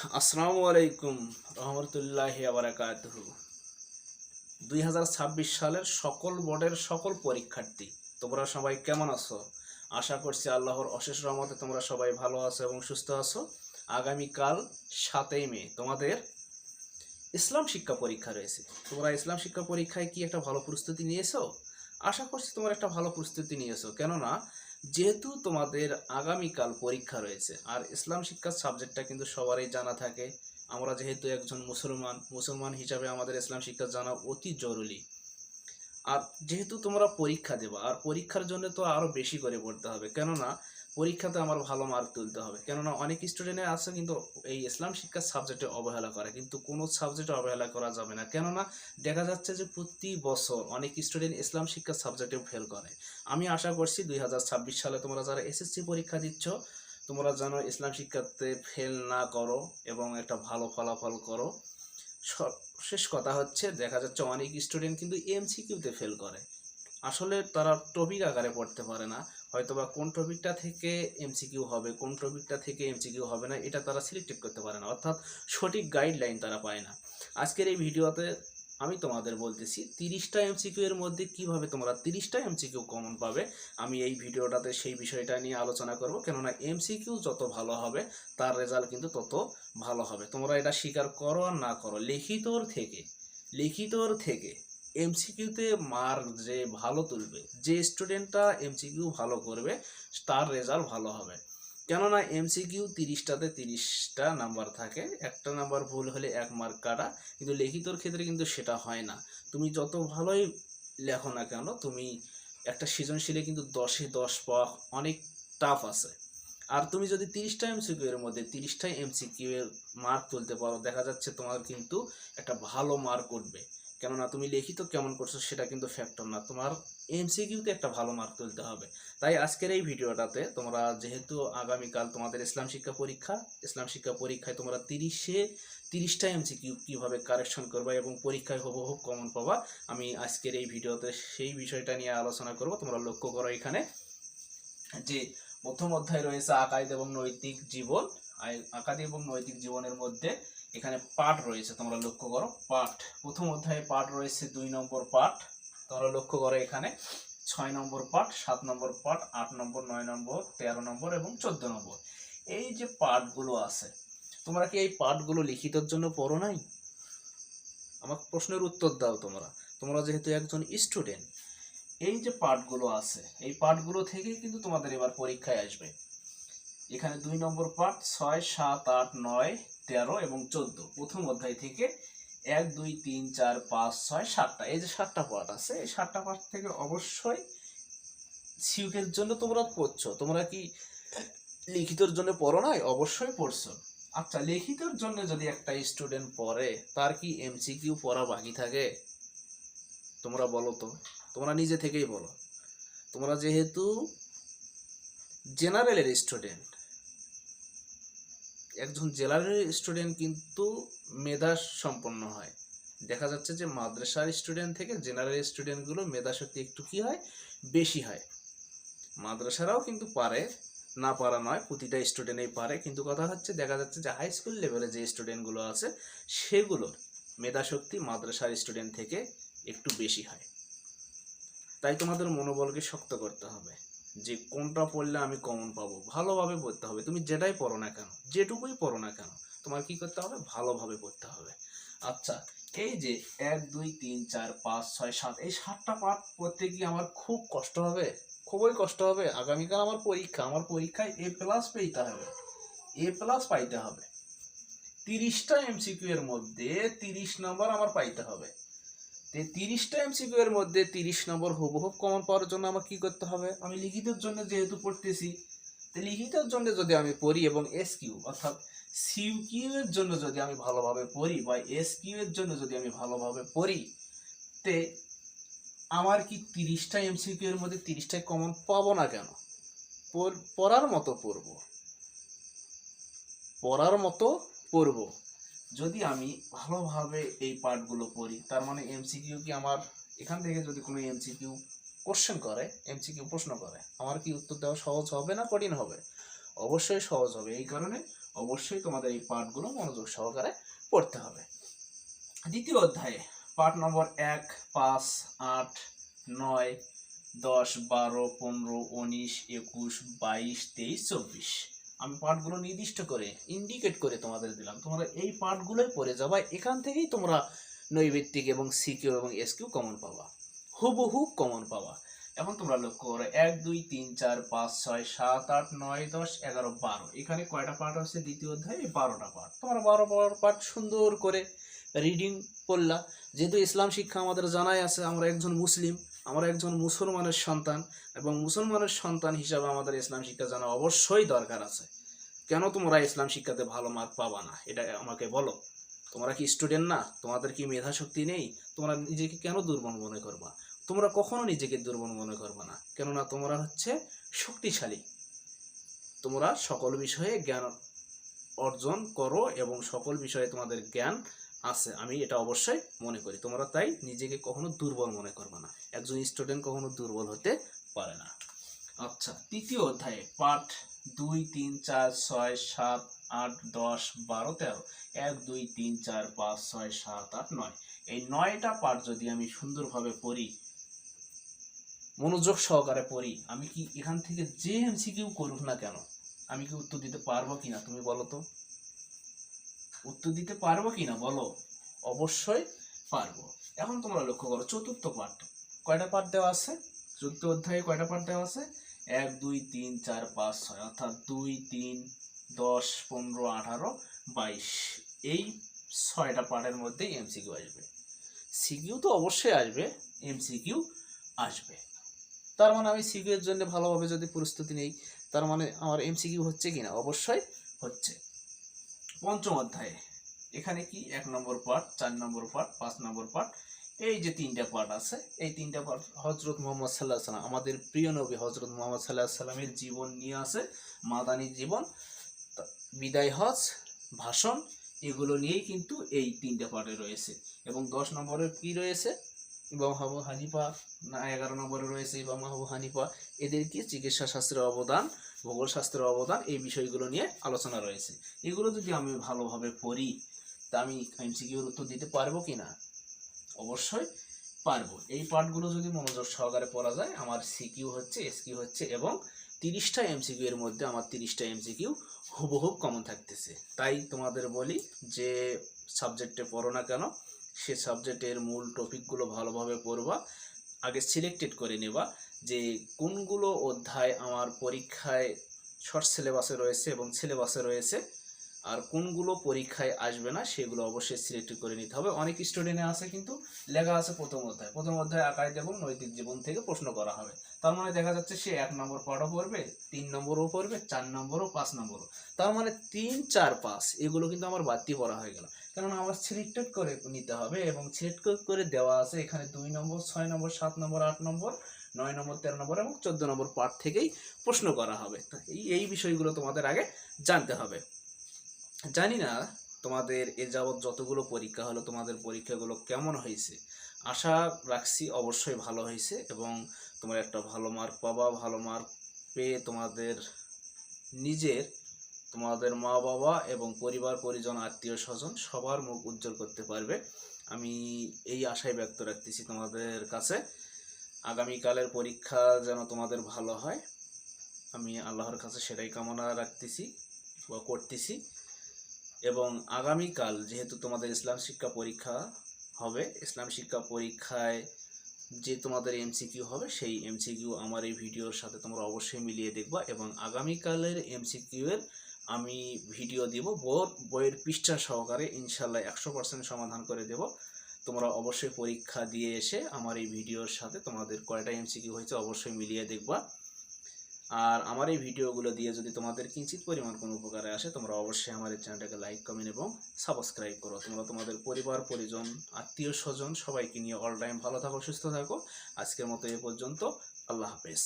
আসসালামু আলাইকুম রহমতুল্লাহি ওয়া বারাকাতুহু। 2026 সালের সকল বোর্ডের সকল পরীক্ষার্থী তোমরা সবাই কেমন আছো? আশা করছি আল্লাহর অশেষ রহমতে তোমরা সবাই ভালো আছো এবং সুস্থ আছো। আগামীকাল 7ই মে তোমাদের ইসলাম শিক্ষা পরীক্ষা রয়েছে। তোমরা ইসলাম শিক্ষা পরীক্ষায় কি একটা ভালো প্রস্তুতি নিয়েছো? আশা করছি তোমরা একটা ভালো প্রস্তুতি নিয়েছো, কেননা যেহেতু তোমাদের আগামীকাল পরীক্ষা রয়েছে আর ইসলাম শিক্ষার সাবজেক্টটা কিন্তু সবারই জানা থাকে। আমরা যেহেতু একজন মুসলমান হিসাবে আমাদের ইসলাম শিক্ষা জানা অতি জরুরি। আর যেহেতু তোমরা পরীক্ষা দেবা আর পরীক্ষার জন্য তো আরো বেশি করে পড়তে হবে, কেননা পরীক্ষাতে আমার ভালো মার্ক তুলতে হবে। কেননা অনেক স্টুডেন্টে আছে কিন্তু এই ইসলাম শিক্ষার সাবজেক্টে অবহেলা করে, কিন্তু কোনো সাবজেক্টে অবহেলা করা যাবে না। কেননা দেখা যাচ্ছে যে প্রতি বছর অনেক স্টুডেন্ট ইসলাম শিক্ষার সাবজেক্টে ফেল করে। আমি আশা করছি 2026 সালে তোমরা যারা এসএসসি পরীক্ষা দিচ্ছ তোমরা যেন ইসলাম শিক্ষাতে ফেল না করো এবং একটা ভালো ফলাফল করো। শেষ কথা হচ্ছে, দেখা যাচ্ছে অনেক স্টুডেন্ট কিন্তু এমসিকিউতে ফেল করে। আসলে তারা টপিক আকারে পড়তে পারে না, হয়তোবা কোন টপিকটা থেকে এমসিকিউ হবে কোন টপিকটা থেকে এমসিকিউ হবে না এটা তারা সিলেক্ট করতে পারে না, অর্থাৎ সঠিক গাইডলাইন তারা পায় না। আজকের এই ভিডিওতে আমি তোমাদের বলতেছি 30টা এমসিকিউ এর মধ্যে কিভাবে তোমরা 30টা এমসিকিউ কমন পাবে। আমি এই ভিডিওটাতে সেই বিষয়টা নিয়ে আলোচনা করব, কেননা এমসিকিউ যত ভালো হবে তার রেজাল্ট কিন্তু তত ভালো হবে। তোমরা এটা স্বীকার করো আর না করো, লিখিতর থেকে এমসিকিউতে মার্ক যে ভালো তুলবে, যে স্টুডেন্টটা এমসিকিউ ভালো করবে তার রেজাল্ট ভালো হবে। কেননা এমসিকিউ 30টাতে 30টা নাম্বার থাকে, একটা নাম্বার ভুল হলে 1 মার্ক কাটা, কিন্তু লিখিতর ক্ষেত্রে কিন্তু সেটা হয় না। তুমি যত ভালোই লেখো না কেন, তুমি একটা সৃজনশীলে কিন্তু 10-এ 10 পাওয়া অনেক টাফ আছে। আর তুমি যদি 30টা এমসিকিউ এর মধ্যে 30টাই এমসিকিউ এর মার্ক তুলতে পারো, দেখা যাচ্ছে তোমার কিন্তু একটা ভালো মার্ক উঠবে। কেননা তুমি লিখিত কেমন করছো সেটা কিন্তু ফ্যাক্টর না, তোমার এমসিকিউতে একটা ভালো মার্ক তুলতে হবে। তাই আজকের এই ভিডিওটাতে তোমরা যেহেতু আগামীকাল তোমাদের ইসলাম শিক্ষা পরীক্ষায় তোমরা 30টা এমসিকিউ কিভাবে কারেকশন করবা এবং পরীক্ষায় হুবহু কমন পাবা, আমি আজকের এই ভিডিওতে সেই বিষয়টা নিয়ে আলোচনা করব। তোমরা লক্ষ্য করো এখানে যে প্রথম অধ্যায় রয়েছে আকাইদ এবং নৈতিক জীবন। আকাইদ এবং নৈতিক জীবনের মধ্যে এখানে পাঠ রয়েছে, তোমরা লক্ষ্য করো পাঠ। প্রথম অধ্যায়ে পাঠ রয়েছে 2 নম্বর পাঠ, তোমরা লক্ষ্য করো এখানে 6 নম্বর পাঠ, 7 নম্বর পাঠ, 8 নম্বর, 9 নম্বর, 13 নম্বর এবং 14 নম্বর। এই যে পাঠগুলো আছে, তোমরা কি এই পাঠগুলো লিখিতর জন্য পড়ো নাই? আমাকে প্রশ্নের উত্তর দাও। তোমরা তোমরা যেহেতু একজন স্টুডেন্ট, এই যে পাঠগুলো আছে এই পাঠগুলো থেকেই কিন্তু তোমাদের এবার পরীক্ষায় আসবে। এখানে 2 নম্বর পাঠ 6, 7, 8, 9, 13 এবং 14 প্রথম অধ্যায় থেকে 1, 2, 3, 4, 5, 6, 7টা, এই যে 7টা পাঠ আছে, এই 7টা পাঠ থেকে অবশ্যই সিউকের জন্য তোমরা পড়ছো। তোমরা কি লিখিতর জন্য পড়ো নাই? অবশ্যই পড়ছো। আচ্ছা, লিখিতর জন্য যদি একটা স্টুডেন্ট পড়ে তার কি এমসিকিউ পড়া বাকি থাকে? তোমরা বলো তো, তোমরা নিজে থেকেই বলো। তোমরা যেহেতু জেনারেলের স্টুডেন্ট, একজন জেনারেল স্টুডেন্ট কিন্তু মেধা সম্পন্ন হয়। দেখা যাচ্ছে যে মাদ্রাসার স্টুডেন্ট থেকে জেনারেল স্টুডেন্টগুলো মেধা শক্তি একটু কি হয়, বেশি হয়। মাদ্রাসারাও কিন্তু পারে, না পারা নয়, প্রতিটা স্টুডেন্টই পারে, কিন্তু কথা হচ্ছে দেখা যাচ্ছে যে হাই স্কুল লেভেলে যে স্টুডেন্টগুলো আছে সেগুলোর মেধা শক্তি মাদ্রাসার স্টুডেন্ট থেকে একটু বেশি হয়। তাই তোমাদের মনোবলকে শক্ত করতে হবে যে কোনটা পড়লে আমি কমন পাবো। ভালোভাবে পড়তে হবে, তুমি যেটাই পড়ো না কেন, যেটুকুই পড়ো না কেন, তোমার কি করতে হবে? ভালোভাবে পড়তে হবে। আচ্ছা, এই যে 1, 2, 3, 4, 5, 6, 7, এই 7টা পাঠ পড়তে গিয়ে আমার খুব কষ্ট হবে, খুবই কষ্ট হবে। আগামীকাল আমার পরীক্ষা, আমার পরীক্ষায় A+ পেতে হবে, A+ পাইতে হবে। 30টা এমসিকিউ এর মধ্যে 30 নম্বর আমার পাইতে হবে। 30টা এমসিকিউ এর মধ্যে 30 নম্বর হুবহু কমন পাওয়ার জন্য আমার কি করতে হবে? আমি লিখিতের জন্য যেহেতু পড়তেছি, লিখিতের জন্য যদি আমি পড়ি এবং এসকিউ অর্থাৎ সিকিউ এর জন্য যদি আমি ভালোভাবে পড়ি বা এসকিউ এর জন্য যদি আমি ভালোভাবে পড়ি, তে আমার কি 30টা এমসিকিউ এর মধ্যে 30টাই কমন পাবো না কেন? পড়ার মতো পড়বো, পড়ার মতো পড়বো। যদি আমি ভালোভাবে এই পার্টগুলো পড়ি, তার মানে এমসিকিউ কি আমার এখান থেকে যদি কোনো এমসিকিউ প্রশ্ন করে, আমার কি উত্তর দেওয়া সহজ হবে না কঠিন হবে? অবশ্যই সহজ হবে। এই কারণে অবশ্যই তোমাদের এই পাঠগুলো মনোযোগ সহকারে পড়তে হবে। দ্বিতীয় অধ্যায়ে পাঠ নম্বর 1, 5, 8, 9, 10, 12, 15, 19, 21, 22, 23, 24 আমি পাঠগুলো নির্দিষ্ট করে ইন্ডিকেট করে তোমাদের দিলাম। তোমরা এই পাঠগুলোই পড়ে যাবা, এখান থেকেই তোমরা নৈবেত্তিক এবং সিকিউ এবং এসকিউ কমন পাবা, হুবহু কমন পাবা। এখন তোমরা লক্ষ্য করো 1, 2, 3, 4, 5, 6, 7, 8, 9, 10, 11, 12 এখানে কয়টা পার্ট আছে দ্বিতীয় অধ্যায়ে? 12টা পার্ট। তোমরা 12 পার্ট সুন্দর করে রিডিং করলা। যেহেতু ইসলাম শিক্ষা আমাদের জানাই আছে, আমরা একজন মুসলিম, আমরা একজন মুসলমানের সন্তান, এবং মুসলমানের সন্তান হিসাবে আমাদের ইসলাম শিক্ষা জানা অবশ্যই দরকার আছে। কেন তোমরা ইসলাম শিক্ষাতে ভালো মার্ক পাবা না এটা আমাকে বলো? তোমরা কি স্টুডেন্ট না? তোমাদের কি মেধা শক্তি নেই? তোমরা নিজেকে কেন দুর্বল মনে করবা? তোমরা কখনো নিজেকে দুর্বল মনে করবা না, কেননা তোমরা হচ্ছে শক্তিশালী। তোমরা সকল বিষয়ে জ্ঞান অর্জন করো এবং সকল বিষয়ে তোমাদের জ্ঞান আছে, আমি এটা অবশ্যই মনে করি। তোমরা তাই নিজেকে কখনো দুর্বল মনে করবে না। একজন স্টুডেন্ট কখনো দুর্বল হতে পারে না। আচ্ছা, তৃতীয় অধ্যায়ে পাঠ 2, 3, 4, 6, 7, 8, 10, 12, 13 1, 2, 3, 4, 5, 6, 7, 8, 9 এই 9টা পাঠ যদি আমি সুন্দরভাবে পড়ি, মনোযোগ সহকারে পড়ি, আমি কি এখান থেকে যে এমসিকিউ করুক না কেন আমি কি উত্তর দিতে পারবো কিনা তুমি বলো তো? উত্তর দিতে পারবো কিনা বলো? অবশ্যই পারবো। এখন তোমরা লক্ষ্য করো চতুর্থ পাঠ, কয়টা পাঠ দেওয়া আছে? চতুর্থ অধ্যায়ে কয়টা পাঠ দেওয়া আছে? 1, 2, 3, 4, 5, 6 অর্থাৎ 2, 3, 10, 15, 18, 22 এই 6টা পাঠের মধ্যে এমসিকিউ আসবে। সিকিউ তো অবশ্যই আসবে, এমসিকিউ আসবে। তার মানে আমি সিকিউ এর জন্য ভালোভাবে যদি প্রস্তুতি নেই, তার মানে আমার এমসিকিউ হচ্ছে কিনা? অবশ্যই হচ্ছে। পঞ্চম অধ্যায়ে এখানে কি 1 নম্বর পার্ট, 4 নম্বর পার্ট, 5 নম্বর পার্ট, এই যে 3টা পার্ট আছে, এই 3টা পার্ট হযরত মুহাম্মদ সাল্লাল্লাহু আলাইহি সাল্লাম, আমাদের প্রিয় নবী হযরত মুহাম্মদ সাল্লাল্লাহু আলাইহি সাল্লামের জীবন নিয়ে আছে, মাদানী জীবন, বিদায় হজ, ভাষণ, এগুলো নিয়েই কিন্তু এই 3টা পার্টে রয়েছে। এবং 10 নম্বরে কি রয়েছে? ইমাম আবু হানিফা, না 11 নম্বরে রয়েছে ইমাম আবু হানিফা, এদের কি চিকিৎসা শাস্ত্রের অবদান, ভূগোল শাস্ত্রের অবদান, এই বিষয়গুলো নিয়ে আলোচনা রয়েছে। এগুলো যদি আমি ভালোভাবে পড়ি, তা আমি এমসিকিউর উত্তর দিতে পারবো কিনা? অবশ্যই পারবো। এই পার্টগুলো যদি মনোযোগ সহকারে পড়া যায়, আমার সিকিউ হচ্ছে, এসকিউ হচ্ছে, এবং 30টা এমসিকিউ এর মধ্যে আমার 30টা এমসিকিউ হুবহু কমন থাকতেছে। তাই তোমাদের বলি যে সাবজেক্টে পড়ো না কেন, সে সাবজেক্টের মূল টপিকগুলো ভালোভাবে পড়বা, আগে সিলেক্টেড করে নেবা যে কোনগুলো অধ্যায় আমার পরীক্ষায় শর্ট সিলেবাসে রয়েছে এবং সিলেবাসে রয়েছে, আর কোনগুলো পরীক্ষায় আসবে না সেগুলো অবশ্যই সিলেক্ট করে নিতে হবে। অনেক স্টুডেন্টে আছে কিন্তু লেখা আছে প্রথম অধ্যায় আকাইদ এবং নৈতিক জীবন থেকে প্রশ্ন করা হবে। তার মানে দেখা যাচ্ছে সে 1 নম্বর পাঠও পড়বে, 3 নম্বরও পড়বে, 4 নম্বরও, 5 নম্বরও। তার মানে 3, 4, 5 এগুলো কিন্তু আমার বাড়তি পড়া হয়ে গেল, কেননা আমার সিলেক্টেড করে নিতে হবে এবং সিলেক্ট করে দেওয়া আছে এখানে 2 নম্বর, 6 নম্বর, 7 নম্বর, 8 নম্বর, 9 নম্বর, 13 নম্বর এবং 14 নম্বর পাঠ থেকেই প্রশ্ন করা হবে। এই বিষয়গুলো তোমাদের আগে জানতে হবে। জানি না তোমাদের এ যাবৎ যতগুলো পরীক্ষা হলো তোমাদের পরীক্ষাগুলো কেমন হয়েছে, আশা রাখছি অবশ্যই ভালো হয়েছে এবং তোমরা একটা ভালো মার্ক পাবা। ভালো মার্ক পেয়ে তোমাদের নিজের, তোমাদের মা বাবা এবং পরিবার পরিজন, আত্মীয় স্বজন সবার মুখ উজ্জ্বল করতে পারবে, আমি এই আশাই ব্যক্ত রাখতেছি তোমাদের কাছে। আগামীকালের পরীক্ষা যেন তোমাদের ভালো হয়, আমি আল্লাহর কাছে সেটাই কামনা রাখতেছি বা করতেছি। এবং আগামীকাল যেহেতু তোমাদের ইসলাম শিক্ষা পরীক্ষা হবে, ইসলাম শিক্ষা পরীক্ষায় যে তোমাদের এমসিকিউ হবে সেই এমসিকিউ আমার এই ভিডিওর সাথে তোমরা অবশ্যই মিলিয়ে দেখবা এবং আগামীকালের এমসিকিউ এর আমি ভিডিও দেব বইয়ের পৃষ্ঠা সহকারে, ইনশাল্লাহ 100% সমাধান করে দেব। তোমরা অবশ্যই পরীক্ষা দিয়ে এসে আমার এই ভিডিওর সাথে তোমাদের কয়টা এমসিকিউ হয়েছে অবশ্যই মিলিয়ে দেখবা। আর আমার এই ভিডিওগুলো দিয়ে যদি তোমাদের কিঞ্চিত পরিমাণ কোনো উপকারে আসে, তোমরা অবশ্যই আমার এই চ্যানেলটাকে লাইক, কমেন্ট এবং সাবস্ক্রাইব করো। তোমরা তোমাদের পরিবার পরিজন, আত্মীয় স্বজন সবাইকে নিয়ে অল টাইম ভালো থাকো, সুস্থ থাকো। আজকের মতো এ পর্যন্ত, আল্লাহ হাফেজ।